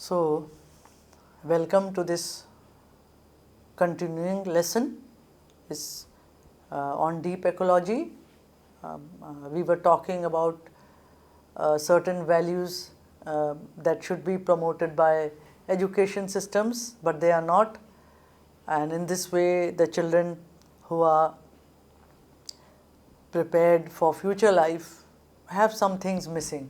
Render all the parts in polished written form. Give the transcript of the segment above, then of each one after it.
So, welcome to this continuing lesson is on deep ecology. We were talking about certain values that should be promoted by education systems, but they are not, and in this way the children who are prepared for future life have some things missing.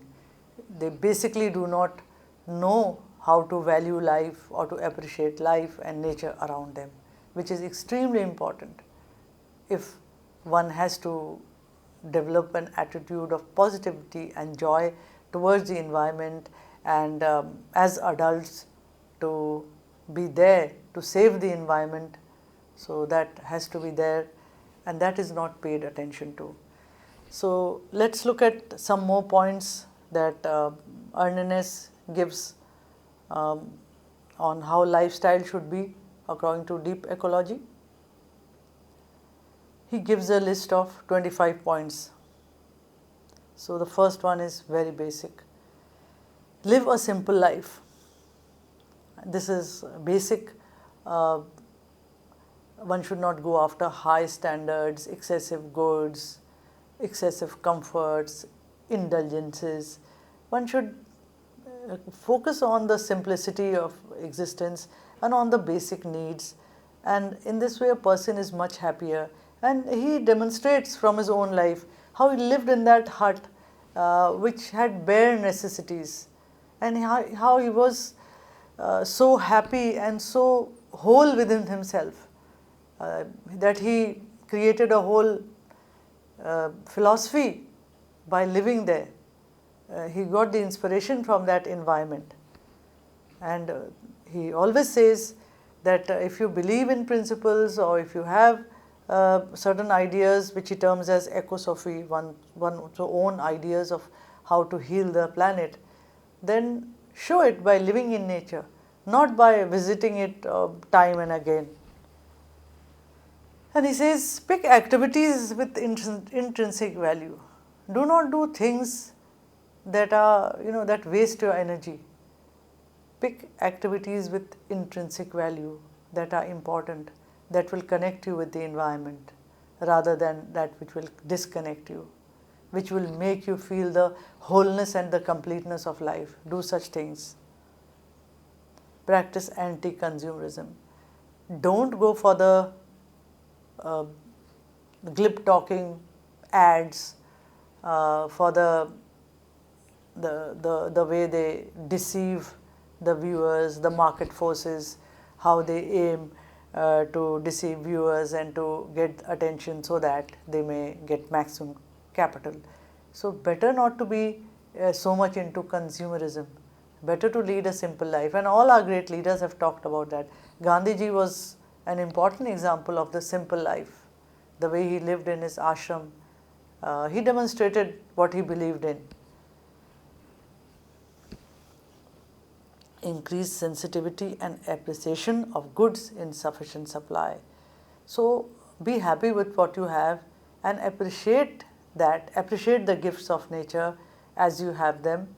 They basically do not know how to value life or to appreciate life and nature around them, which is extremely important if one has to develop an attitude of positivity and joy towards the environment, and as adults to be there to save the environment. So that has to be there, and that is not paid attention to. So let's look at some more points that Arne Næss gives on how lifestyle should be according to deep ecology. He gives a list of 25 points. So the first one is very basic. Live a simple life. This is basic. One should not go after high standards, excessive goods, excessive comforts, indulgences. One should focus on the simplicity of existence and on the basic needs, and in this way a person is much happier. And he demonstrates from his own life how he lived in that hut which had bare necessities, and how he was so happy and so whole within himself that he created a whole philosophy by living there. He got the inspiration from that environment, and he always says that if you believe in principles, or if you have certain ideas which he terms as ecosophy, one's own ideas of how to heal the planet, then show it by living in nature, not by visiting it time and again. And he says, pick activities with intrinsic value. Do not do things that are, that waste your energy. Pick activities with intrinsic value that are important, that will connect you with the environment, rather than that which will disconnect you, which will make you feel the wholeness and the completeness of life. Do such things. Practice anti-consumerism. Don't go for the glib talking ads, for the way they deceive the viewers, the market forces, how they aim to deceive viewers and to get attention so that they may get maximum capital. So better not to be so much into consumerism, better to lead a simple life, and all our great leaders have talked about that. Gandhiji was an important example of the simple life, the way he lived in his ashram. He demonstrated what he believed in. Increase sensitivity and appreciation of goods in sufficient supply. So be happy with what you have and appreciate that, appreciate the gifts of nature as you have them.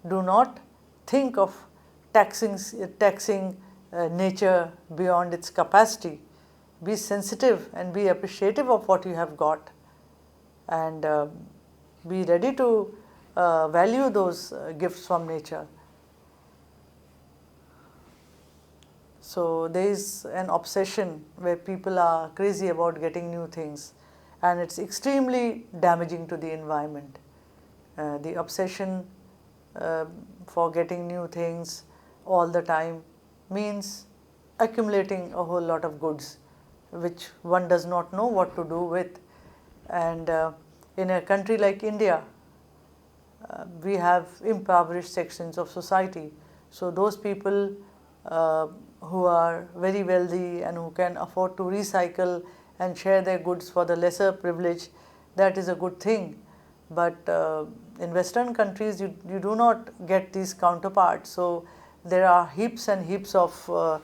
Do not think of taxing nature beyond its capacity. Be sensitive and be appreciative of what you have got, and be ready to value those gifts from nature. So there is an obsession where people are crazy about getting new things, and it's extremely damaging to the environment. The obsession for getting new things all the time means accumulating a whole lot of goods which one does not know what to do with. And in a country like India, we have impoverished sections of society. So those people who are very wealthy and who can afford to recycle and share their goods for the lesser privilege, that is a good thing. But in Western countries, you do not get these counterparts. So there are heaps and heaps of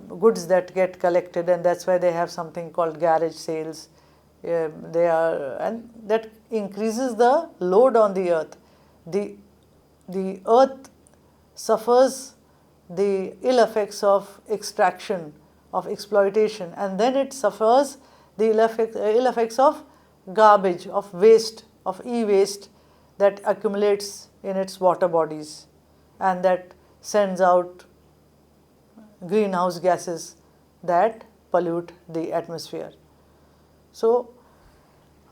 goods that get collected, and that's why they have something called garage sales. And that increases the load on the earth. The earth suffers the ill effects of extraction, of exploitation, and then it suffers the ill effects of garbage, of waste, of e-waste that accumulates in its water bodies and that sends out greenhouse gases that pollute the atmosphere. So,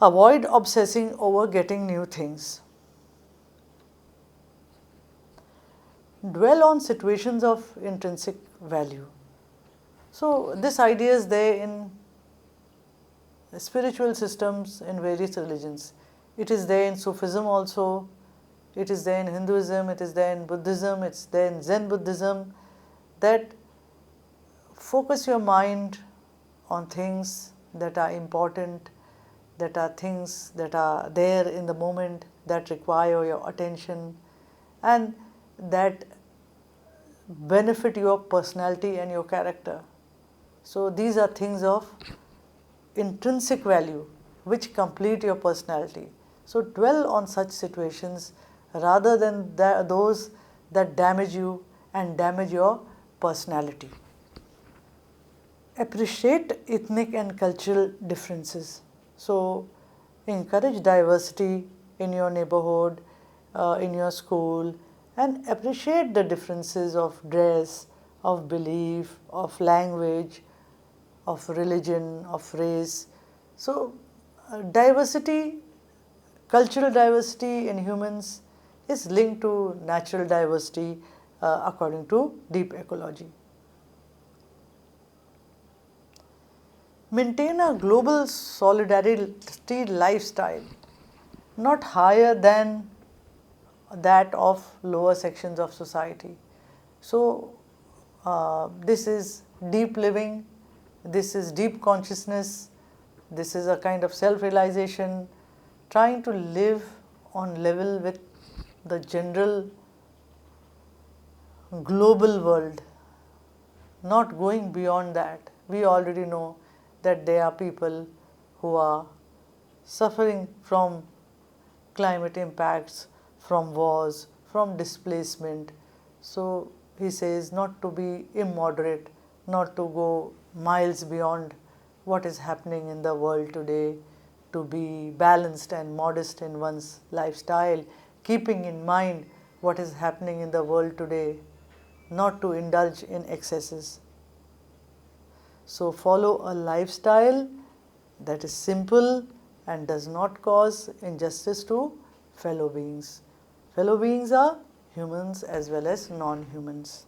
avoid obsessing over getting new things. Dwell on situations of intrinsic value. So, this idea is there in spiritual systems in various religions. It is there in Sufism also, it is there in Hinduism, it is there in Buddhism, it is there in Zen Buddhism, that focus your mind on things that are important, that are things that are there in the moment, that require your attention and that benefit your personality and your character. So, these are things of intrinsic value which complete your personality. So, dwell on such situations rather than those that damage you and damage your personality. Appreciate ethnic and cultural differences. So, encourage diversity in your neighborhood, in your school, and appreciate the differences of dress, of belief, of language, of religion, of race. So, diversity, cultural diversity in humans is linked to natural diversity according to deep ecology. Maintain a global solidarity lifestyle, not higher than that of lower sections of society. So, this is deep living, this is deep consciousness, this is a kind of self-realization, trying to live on level with the general global world, not going beyond that. We already know that there are people who are suffering from climate impacts, from wars, from displacement. So, he says not to be immoderate, not to go miles beyond what is happening in the world today, to be balanced and modest in one's lifestyle, keeping in mind what is happening in the world today, not to indulge in excesses. So, follow a lifestyle that is simple and does not cause injustice to fellow beings. Fellow beings are humans as well as non-humans.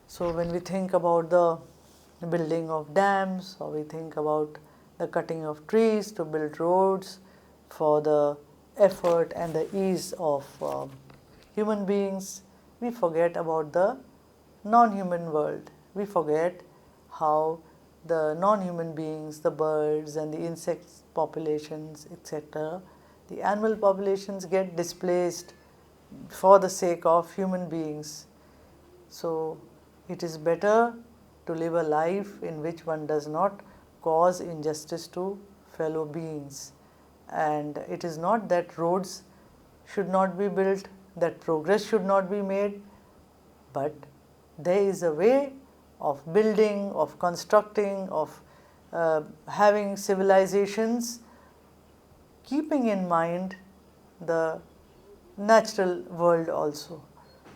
So, when we think about the building of dams, or we think about the cutting of trees to build roads for the effort and the ease of human beings, we forget about the non-human world. We forget how the non-human beings, the birds and the insect populations, etc., the animal populations get displaced for the sake of human beings. So, it is better to live a life in which one does not cause injustice to fellow beings. And it is not that roads should not be built, that progress should not be made, but there is a way of building, of constructing, of having civilizations, keeping in mind the natural world also.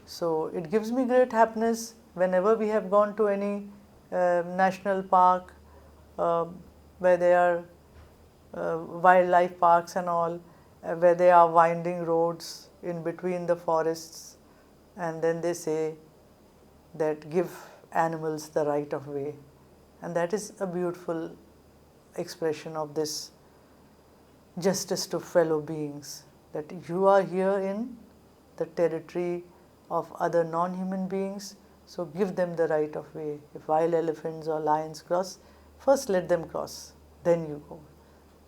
So, it gives me great happiness whenever we have gone to any national park where there are wildlife parks and all, where there are winding roads in between the forests, and then they say that give animals the right of way, and that is a beautiful expression of this justice to fellow beings, that you are here in the territory of other non-human beings, so give them the right of way. If wild elephants or lions cross, first let them cross, then you go.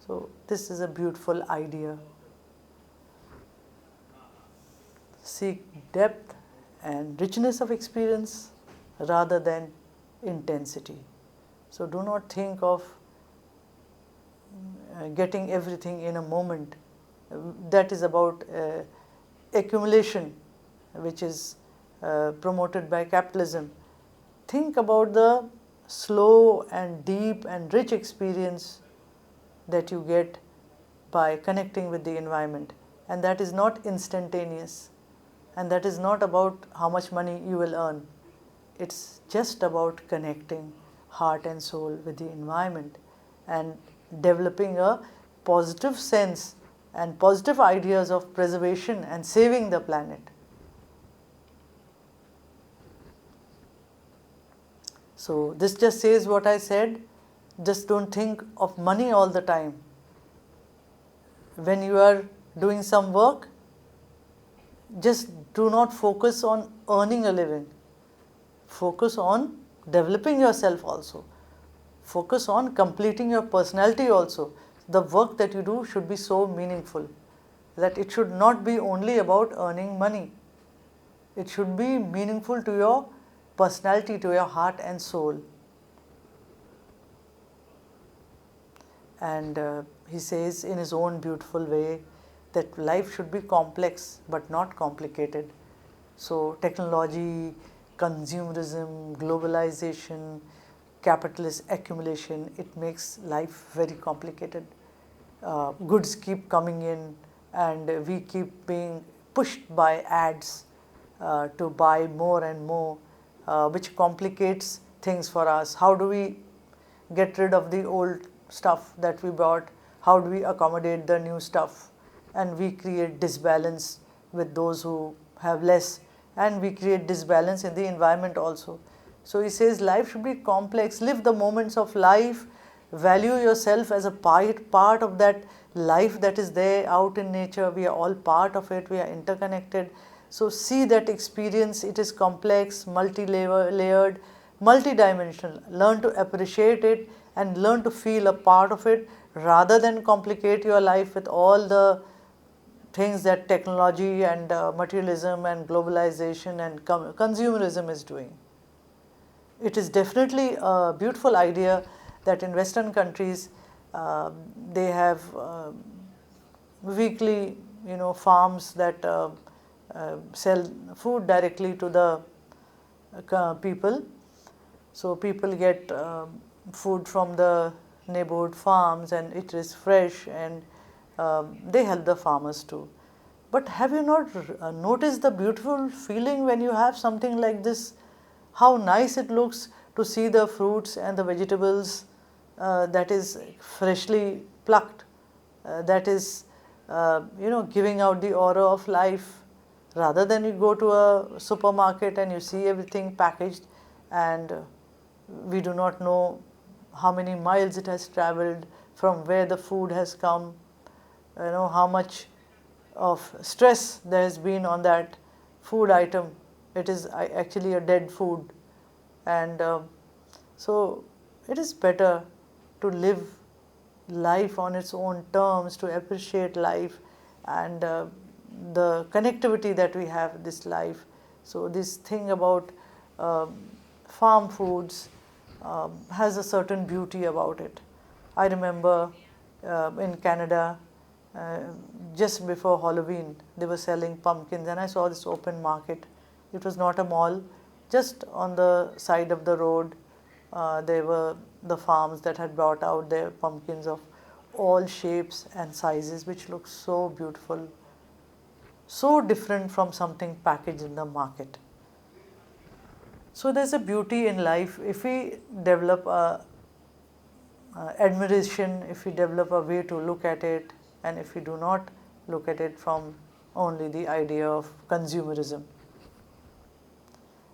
So, this is a beautiful idea. Seek depth and richness of experience rather than intensity. So, do not think of getting everything in a moment. That is about accumulation, which is promoted by capitalism. Think about the slow and deep and rich experience that you get by connecting with the environment, and that is not instantaneous, and that is not about how much money you will earn. It's just about connecting heart and soul with the environment and developing a positive sense and positive ideas of preservation and saving the planet. So this just says what I said. Just don't think of money all the time. When you are doing some work, just do not focus on earning a living. Focus on developing yourself also. Focus on completing your personality also. The work that you do should be so meaningful that it should not be only about earning money. It should be meaningful to your personality, to your heart and soul. And he says in his own beautiful way that life should be complex but not complicated. So technology, consumerism, globalization, capitalist accumulation, it makes life very complicated. Goods keep coming in and we keep being pushed by ads to buy more and more, which complicates things for us. How do we get rid of the old stuff that we bought? How do we accommodate the new stuff? And we create disbalance with those who have less, and we create disbalance in the environment also. So he says life should be complex. Live the moments of life. Value yourself as a part of that life that is there out in nature. We are all part of it. We are interconnected. So see that experience. It is complex, multi-layered, multi-dimensional. Learn to appreciate it and learn to feel a part of it rather than complicate your life with all the things that technology and materialism and globalization and consumerism is doing. It is definitely a beautiful idea that in Western countries they have weekly, farms that sell food directly to the people. So people get food from the neighborhood farms and it is fresh, and they help the farmers too. But have you not noticed the beautiful feeling when you have something like this? How nice it looks to see the fruits and the vegetables that is freshly plucked, that is giving out the aura of life, rather than you go to a supermarket and you see everything packaged and we do not know how many miles it has traveled, from where the food has come, how much of stress there has been on that food item. It is actually a dead food, and so it is better to live life on its own terms, to appreciate life and the connectivity that we have in this life. So this thing about farm foods has a certain beauty about it. I remember in Canada, just before Halloween, they were selling pumpkins, and I saw this open market. It was not a mall, just on the side of the road. There were the farms that had brought out their pumpkins of all shapes and sizes, which looked so beautiful, so different from something packaged in the market. So there's a beauty in life if we develop admiration, if we develop a way to look at it, and if we do not look at it from only the idea of consumerism.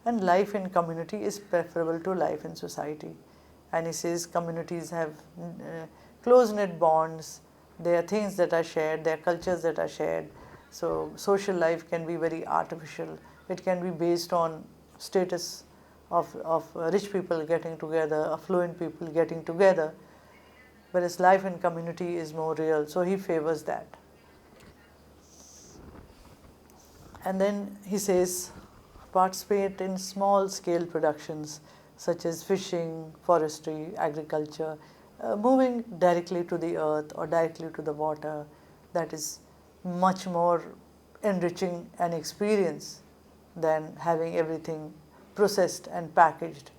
And life in community is preferable to life in society. And he says communities have close-knit bonds, there are things that are shared, there are cultures that are shared. So social life can be very artificial. It can be based on status of rich people getting together, affluent people getting together, whereas life in community is more real. So he favors that. And then he says, participate in small-scale productions such as fishing, forestry, agriculture, moving directly to the earth or directly to the water. That is much more enriching an experience than having everything processed and packaged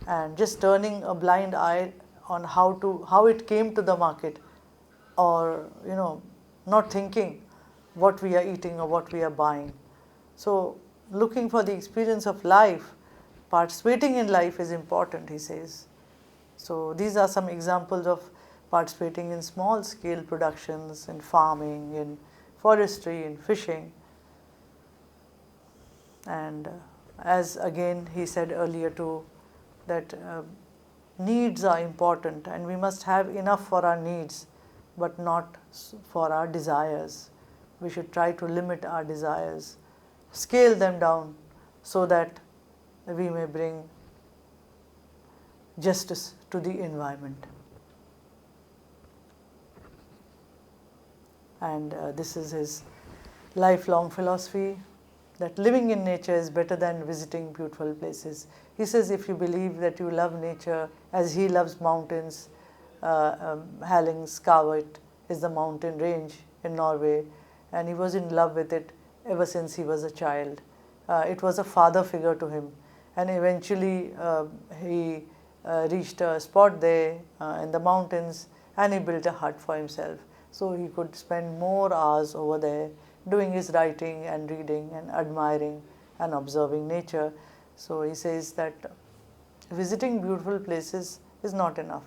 and just turning a blind eye on how it came to the market, or not thinking what we are eating or what we are buying. So looking for the experience of life, participating in life is important, he says. So these are some examples of participating in small scale productions, in farming, in forestry, in fishing. And as again he said earlier too, that needs are important and we must have enough for our needs but not for our desires. We should try to limit our desires, scale them down so that we may bring justice to the environment. And this is his lifelong philosophy, that living in nature is better than visiting beautiful places. He says if you believe that you love nature as he loves mountains, Hallingskarvet is the mountain range in Norway, and he was in love with it ever since he was a child. It was a father figure to him, and eventually he reached a spot there in the mountains, and he built a hut for himself. So he could spend more hours over there doing his writing and reading and admiring and observing nature. So he says that visiting beautiful places is not enough.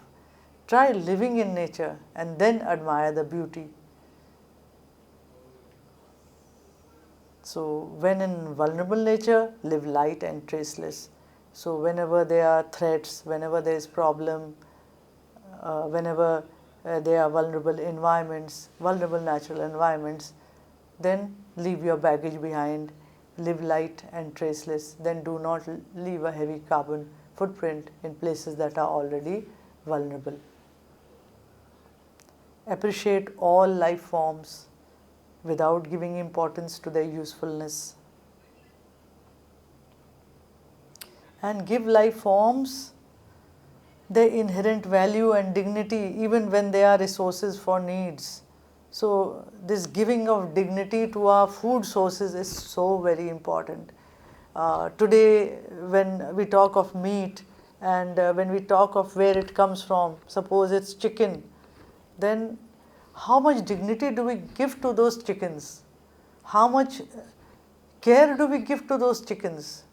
Try living in nature and then admire the beauty. So when in vulnerable nature, live light and traceless. So whenever there are threats, whenever there is problem, whenever there are vulnerable environments, vulnerable natural environments, then leave your baggage behind, live light and traceless, then do not leave a heavy carbon footprint in places that are already vulnerable. Appreciate all life forms without giving importance to their usefulness. And give life forms their inherent value and dignity even when they are resources for needs. So this giving of dignity to our food sources is so very important. Today when we talk of meat and when we talk of where it comes from, suppose it's chicken, then how much dignity do we give to those chickens? How much care do we give to those chickens?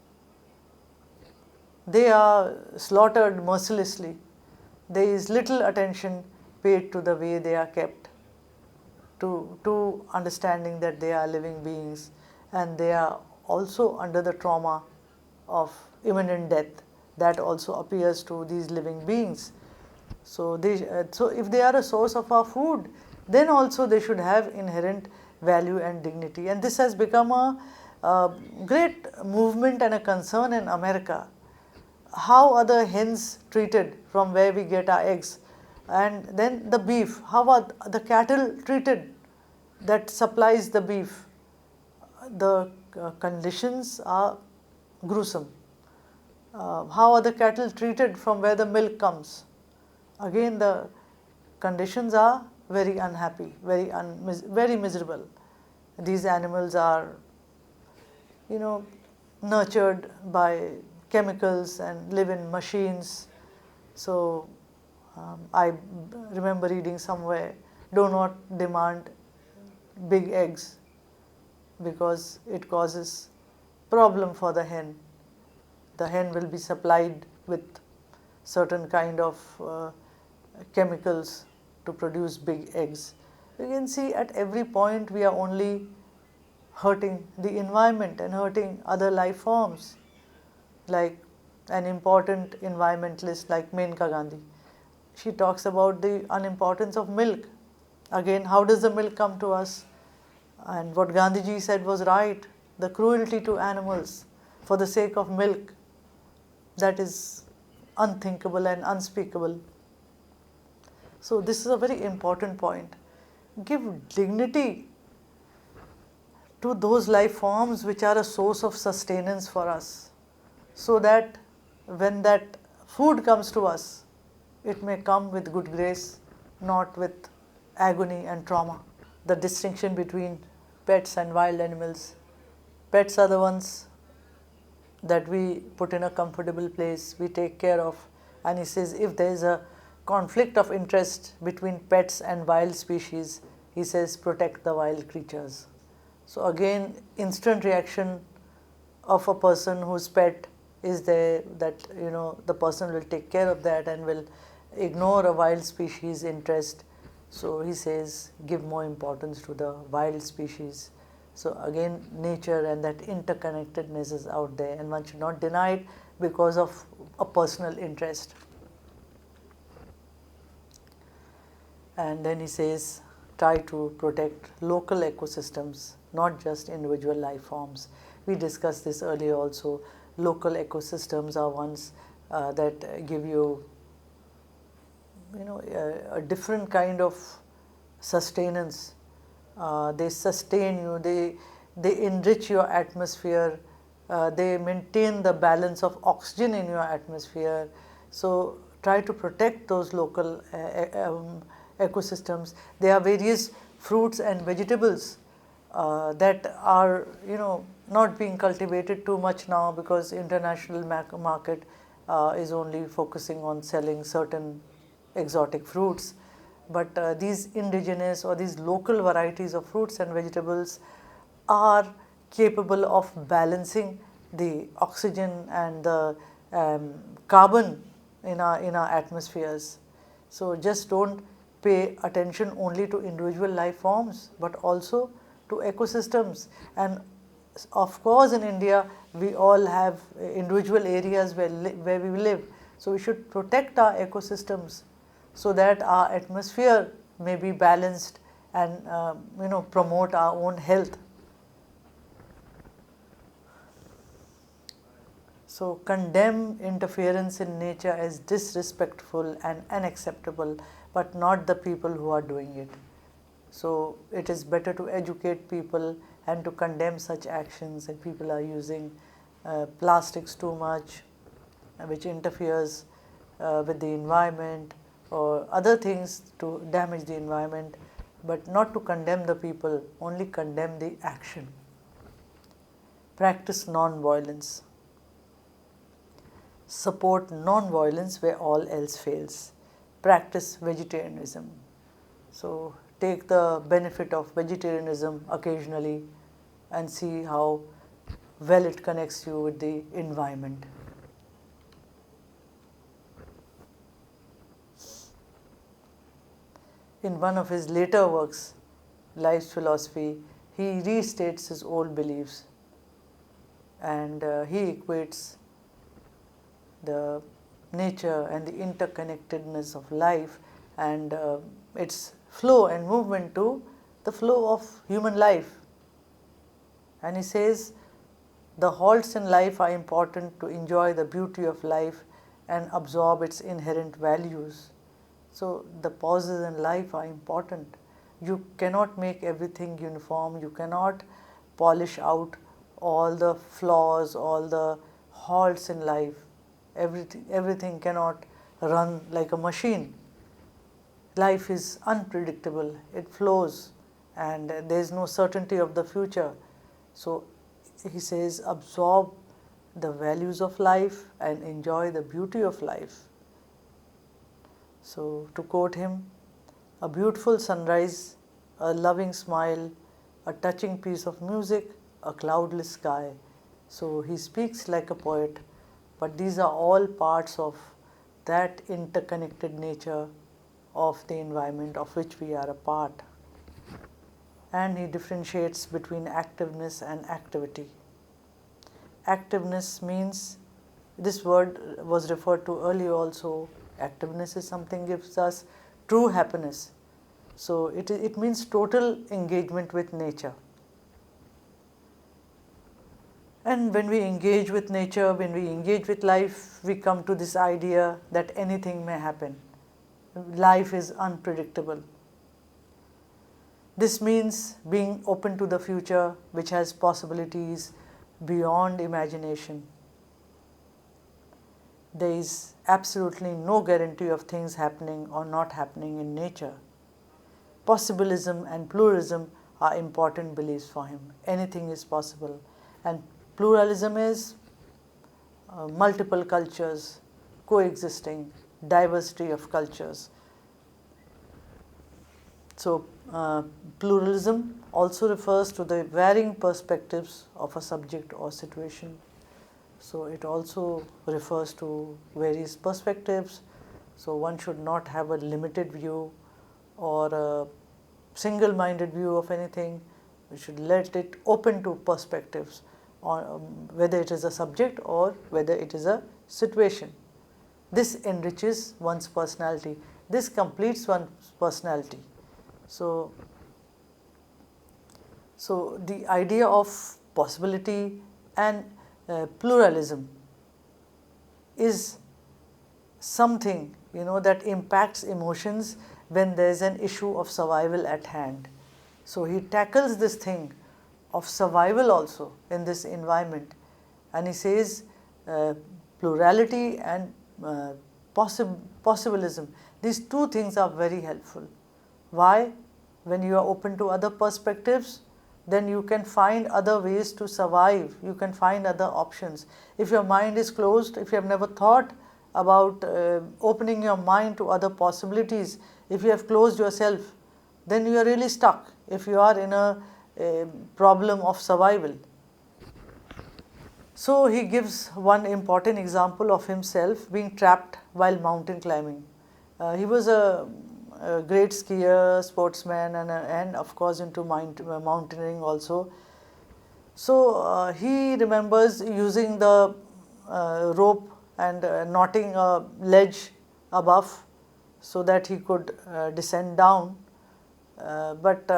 They are slaughtered mercilessly. There is little attention paid to the way they are kept, to understanding that they are living beings and they are also under the trauma of imminent death that also appears to these living beings. So if they are a source of our food, then also they should have inherent value and dignity. And this has become a great movement and a concern in America. How are the hens treated from where we get our eggs? And then the beef, how are the cattle treated that supplies the beef? The conditions are gruesome. How are the cattle treated from where the milk comes? Again, the conditions are very unhappy, very miserable. These animals are, nurtured by chemicals and live in machines. So I remember reading somewhere, do not demand big eggs because it causes problem for the hen. The hen will be supplied with certain kind of chemicals to produce big eggs. You can see at every point we are only hurting the environment and hurting other life forms. Like an important environmentalist like Menka Gandhi, she talks about the unimportance of milk. Again, how does the milk come to us? And what Gandhiji said was right, the cruelty to animals for the sake of milk, that is unthinkable and unspeakable. So this is a very important point. Give dignity to those life forms which are a source of sustenance for us, so that when that food comes to us, it may come with good grace, not with agony and trauma. The distinction between pets and wild animals. Pets are the ones that we put in a comfortable place, we take care of. And he says if there is a conflict of interest between pets and wild species, he says protect the wild creatures. So again, instant reaction of a person whose pet is there, that the person will take care of that and will ignore a wild species interest. So he says give more importance to the wild species. So again, nature and that interconnectedness is out there, and one should not deny it because of a personal interest. And then he says try to protect local ecosystems, not just individual life forms. We discussed this earlier also. Local ecosystems are ones that give you, a different kind of sustenance. They sustain you, they enrich your atmosphere, they maintain the balance of oxygen in your atmosphere. So try to protect those local ecosystems. There are various fruits and vegetables that are not being cultivated too much now, because international market is only focusing on selling certain exotic fruits. But these indigenous or these local varieties of fruits and vegetables are capable of balancing the oxygen and the carbon in our atmospheres. So just don't pay attention only to individual life forms, but also to ecosystems. And of course, in India, we all have individual areas where we live. So we should protect our ecosystems so that our atmosphere may be balanced and promote our own health. So condemn interference in nature as disrespectful and unacceptable, but not the people who are doing it. So it is better to educate people and to condemn such actions, that people are using plastics too much, which interferes with the environment, or other things to damage the environment, but not to condemn the people, only condemn the action. Practice non-violence. Support non-violence where all else fails. Practice vegetarianism. So take the benefit of vegetarianism occasionally and see how well it connects you with the environment. In one of his later works, Life's Philosophy, he restates his old beliefs, and he equates the nature and the interconnectedness of life and its flow and movement to the flow of human life. And he says the halts in life are important to enjoy the beauty of life and absorb its inherent values. So the pauses in life are important. You cannot make everything uniform. You cannot polish out all the flaws, all the halts in life. Everything cannot run like a machine. Life is unpredictable. It flows, and there is no certainty of the future. So he says absorb the values of life and enjoy the beauty of life. So to quote him, a beautiful sunrise, a loving smile, a touching piece of music, a cloudless sky. So he speaks like a poet, but these are all parts of that interconnected nature of the environment of which we are a part. And he differentiates between activeness and activity. Activeness means, this word was referred to earlier also, activeness is something gives us true happiness. So it means total engagement with nature. And when we engage with nature, when we engage with life, we come to this idea that anything may happen. Life is unpredictable. This means being open to the future, which has possibilities beyond imagination. There is absolutely no guarantee of things happening or not happening in nature. Possibilism and pluralism are important beliefs for him. Anything is possible. And pluralism is multiple cultures coexisting, diversity of cultures. So, pluralism also refers to the varying perspectives of a subject or situation. So, it also refers to various perspectives. So, one should not have a limited view or a single-minded view of anything. We should let it open to perspectives on whether it is a subject or whether it is a situation. This enriches one's personality. This completes one's personality. So the idea of possibility and pluralism is something, that impacts emotions when there is an issue of survival at hand. So he tackles this thing of survival also in this environment, and he says plurality and possibilism, these two things are very helpful. Why? When you are open to other perspectives, then you can find other ways to survive, you can find other options. If your mind is closed, if you have never thought about opening your mind to other possibilities, if you have closed yourself, then you are really stuck if you are in a problem of survival. So he gives one important example of himself being trapped while mountain climbing. He was a great skier, sportsman, and of course into mountaineering also. So he remembers using the rope and knotting a ledge above so that he could descend down. But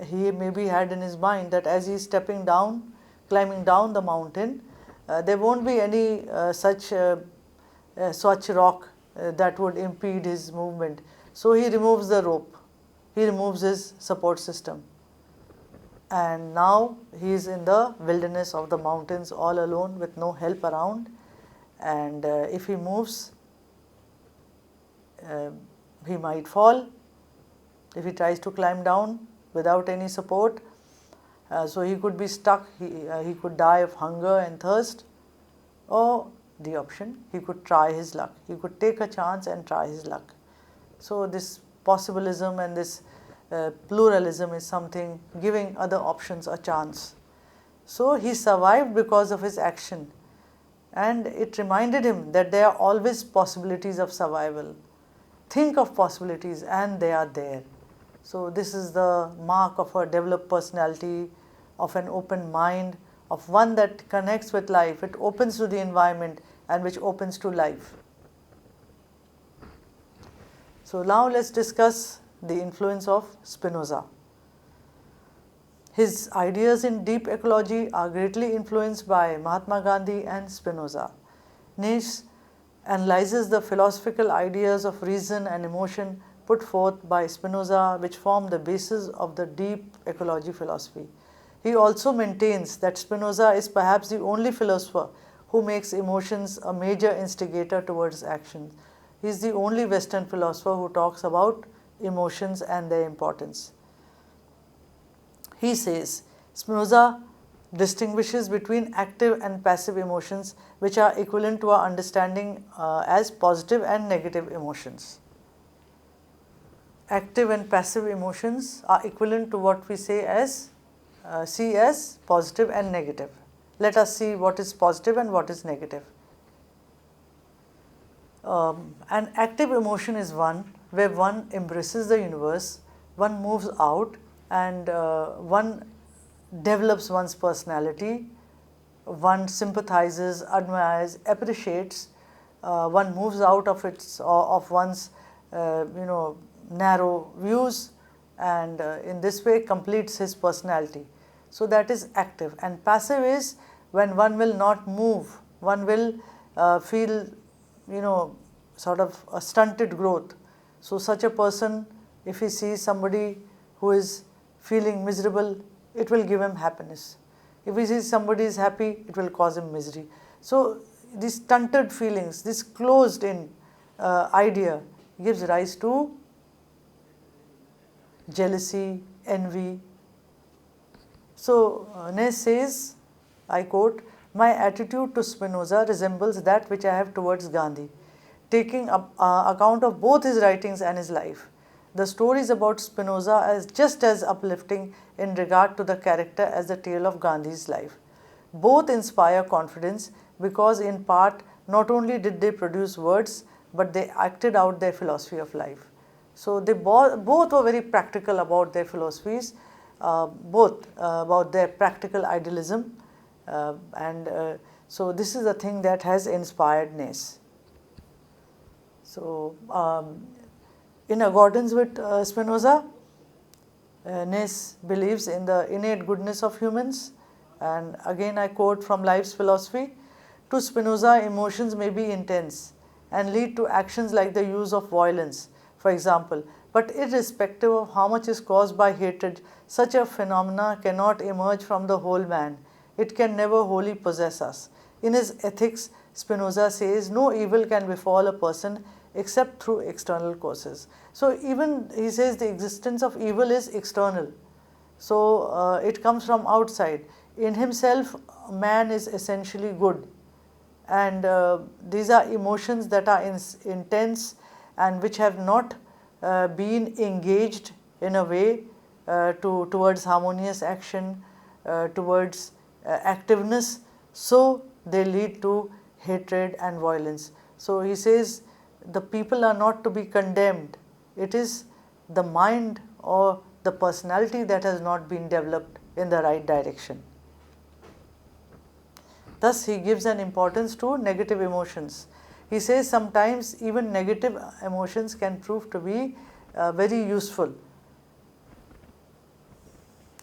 he maybe had in his mind that as he is stepping down, climbing down the mountain, there won't be any such rock that would impede his movement. So he removes the rope, he removes his support system, and now he is in the wilderness of the mountains all alone with no help around, and if he moves, he might fall if he tries to climb down without any support. So he could be stuck, he could die of hunger and thirst, or the option, he could try his luck, he could take a chance and try his luck. So this possibilism and this pluralism is something giving other options a chance. So he survived because of his action, and it reminded him that there are always possibilities of survival. Think of possibilities and they are there. So this is the mark of a developed personality, of an open mind, of one that connects with life, it opens to the environment and which opens to life. So now let's discuss the influence of Spinoza. His ideas in deep ecology are greatly influenced by Mahatma Gandhi and Spinoza. Næss analyzes the philosophical ideas of reason and emotion put forth by Spinoza, which form the basis of the deep ecology philosophy. He also maintains that Spinoza is perhaps the only philosopher who makes emotions a major instigator towards action. He is the only Western philosopher who talks about emotions and their importance. He says, Spinoza distinguishes between active and passive emotions, which are equivalent to our understanding as positive and negative emotions. Active and passive emotions are equivalent to what we see as positive and negative. Let us see what is positive and what is negative. An active emotion is one where one embraces the universe, one moves out, and one develops one's personality, one sympathizes, admires, appreciates, one moves out of one's narrow views, and in this way completes his personality. So that is active. And passive is when one will not move, one will feel sort of a stunted growth. So such a person, if he sees somebody who is feeling miserable, it will give him happiness. If he sees somebody is happy, it will cause him misery. So these stunted feelings, this closed in idea gives rise to jealousy, envy. So Næss says, I quote, My attitude to Spinoza resembles that which I have towards Gandhi, taking account of both his writings and his life. The stories about Spinoza are just as uplifting in regard to the character as the tale of Gandhi's life. Both inspire confidence because, in part, not only did they produce words, but they acted out their philosophy of life. So they both were very practical about their philosophies, both about their practical idealism, so this is the thing that has inspired Næss. So in accordance with Spinoza, Næss believes in the innate goodness of humans, and again I quote from Life's Philosophy, to Spinoza, emotions may be intense and lead to actions like the use of violence, for example, but irrespective of how much is caused by hatred, such a phenomena cannot emerge from the whole man. It can never wholly possess us. In his Ethics, Spinoza says no evil can befall a person except through external causes. So even he says the existence of evil is external. So it comes from outside. In himself, man is essentially good. And these are emotions that are intense and which have not been engaged in a way towards harmonious action, towards activeness, so they lead to hatred and violence. So he says the people are not to be condemned. It is the mind or the personality that has not been developed in the right direction. Thus, he gives an importance to negative emotions. He says sometimes even negative emotions can prove to be very useful.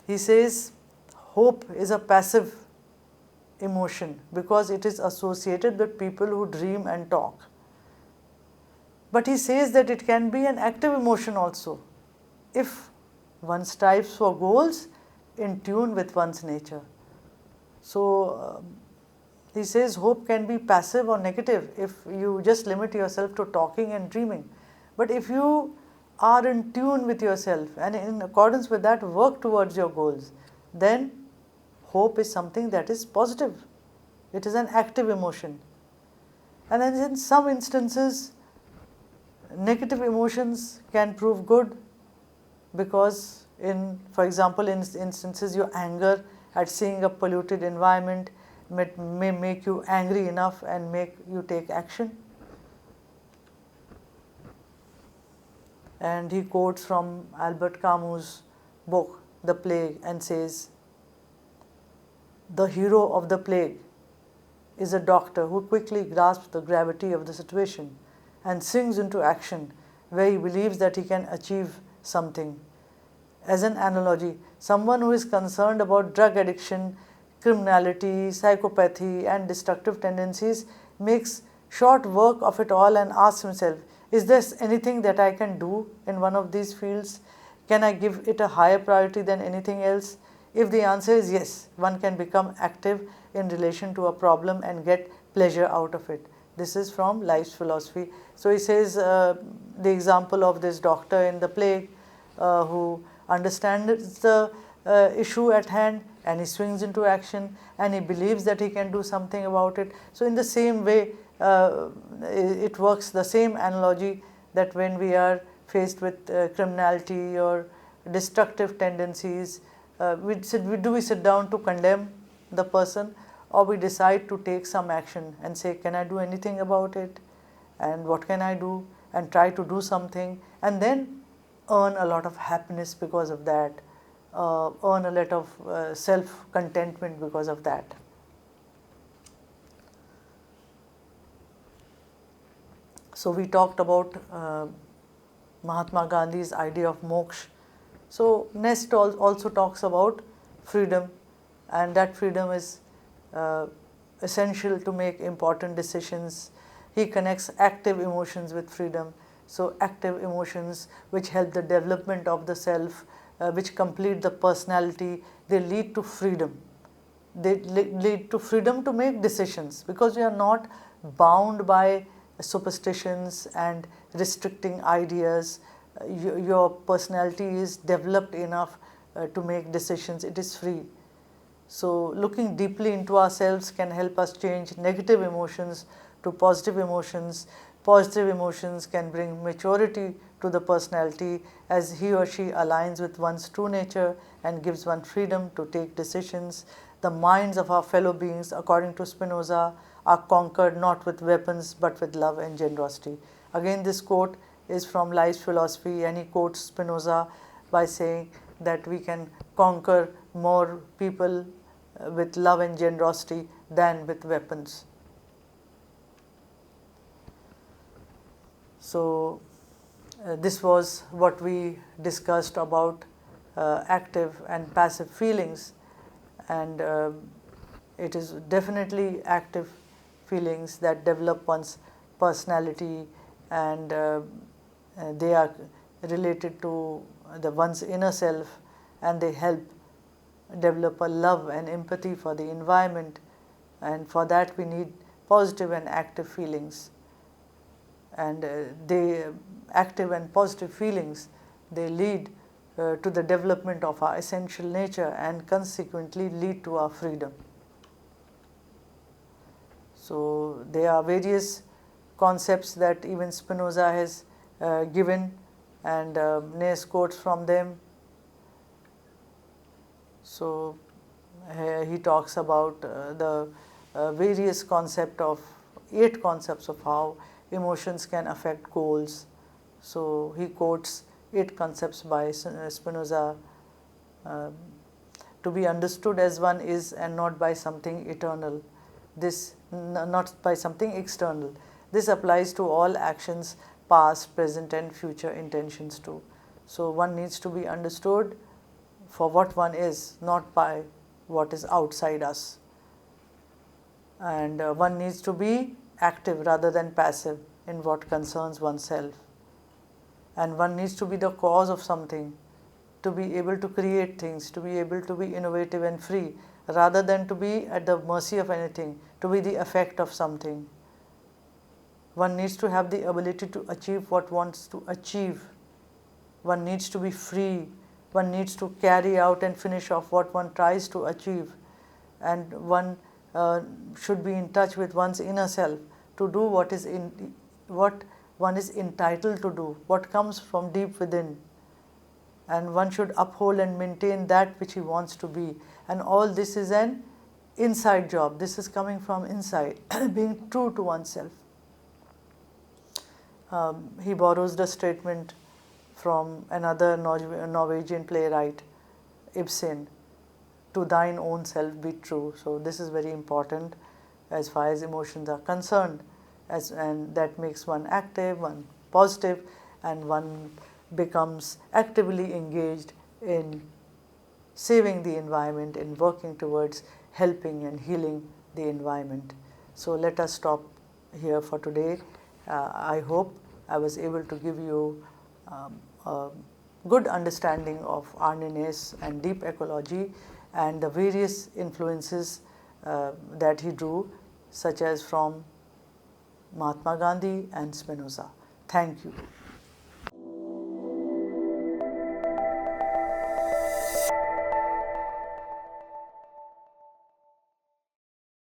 He says hope is a passive emotion because it is associated with people who dream and talk. But he says that it can be an active emotion also if one strives for goals in tune with one's nature. So he says hope can be passive or negative if you just limit yourself to talking and dreaming. But if you are in tune with yourself and in accordance with that work towards your goals, then hope is something that is positive. It is an active emotion. And then in some instances, negative emotions can prove good because for example, in instances your anger at seeing a polluted environment may make you angry enough and make you take action. And he quotes from Albert Camus' book, The Plague, and says, the hero of The Plague is a doctor who quickly grasps the gravity of the situation and sinks into action where he believes that he can achieve something. As an analogy, someone who is concerned about drug addiction, criminality, psychopathy and destructive tendencies makes short work of it all and asks himself, is there anything that I can do in one of these fields? Can I give it a higher priority than anything else? If the answer is yes, one can become active in relation to a problem and get pleasure out of it. This is from Life's Philosophy. So he says the example of this doctor in The Plague who understands the issue at hand and he swings into action and he believes that he can do something about it. So in the same way, it works, the same analogy, that when we are faced with criminality or destructive tendencies, do we sit down to condemn the person, or we decide to take some action and say, can I do anything about it, and what can I do, and try to do something, and then earn a lot of happiness because of that, earn a lot of self-contentment because of that. So we talked about Mahatma Gandhi's idea of moksha. So Næss also talks about freedom, and that freedom is essential to make important decisions. He connects active emotions with freedom. So active emotions which help the development of the self, which complete the personality, they lead to freedom. They lead to freedom to make decisions because you are not bound by superstitions and restricting ideas. Your personality is developed enough to make decisions. It is free. So looking deeply into ourselves can help us change negative emotions to positive emotions. Positive emotions can bring maturity to the personality as he or she aligns with one's true nature and gives one freedom to take decisions. The minds of our fellow beings, according to Spinoza, are conquered not with weapons but with love and generosity. Again, this quote is from Life's Philosophy, and he quotes Spinoza by saying that we can conquer more people with love and generosity than with weapons. So, this was what we discussed about active and passive feelings, and it is definitely active feelings that develop one's personality, and they are related to one's inner self, and they help develop a love and empathy for the environment, and for that we need positive and active feelings. And they active and positive feelings, they lead to the development of our essential nature and consequently lead to our freedom. So there are various concepts that even Spinoza has given, and Næss quotes from them. So he talks about the various concept of 8 concepts of how emotions can affect goals. So he quotes 8 concepts by Spinoza: to be understood as one is and not by something eternal. This not by something external. This applies to all actions, past, present and future intentions too. So one needs to be understood for what one is, not by what is outside us. And one needs to be active rather than passive in what concerns oneself. And one needs to be the cause of something, to be able to create things, to be able to be innovative and free, rather than to be at the mercy of anything, to be the effect of something. One needs to have the ability to achieve what wants to achieve. One needs to be free. One needs to carry out and finish off what one tries to achieve. And one should be in touch with one's inner self to do what one is entitled to do, what comes from deep within. And one should uphold and maintain that which he wants to be. And all this is an inside job. This is coming from inside, being true to oneself. He borrows the statement from another Norwegian playwright, Ibsen, to thine own self be true. So this is very important as far as emotions are concerned, and that makes one active, one positive, and one becomes actively engaged in saving the environment, in working towards helping and healing the environment. So let us stop here for today. I hope I was able to give you a good understanding of Arne Næss and deep ecology and the various influences that he drew, such as from Mahatma Gandhi and Spinoza. Thank you.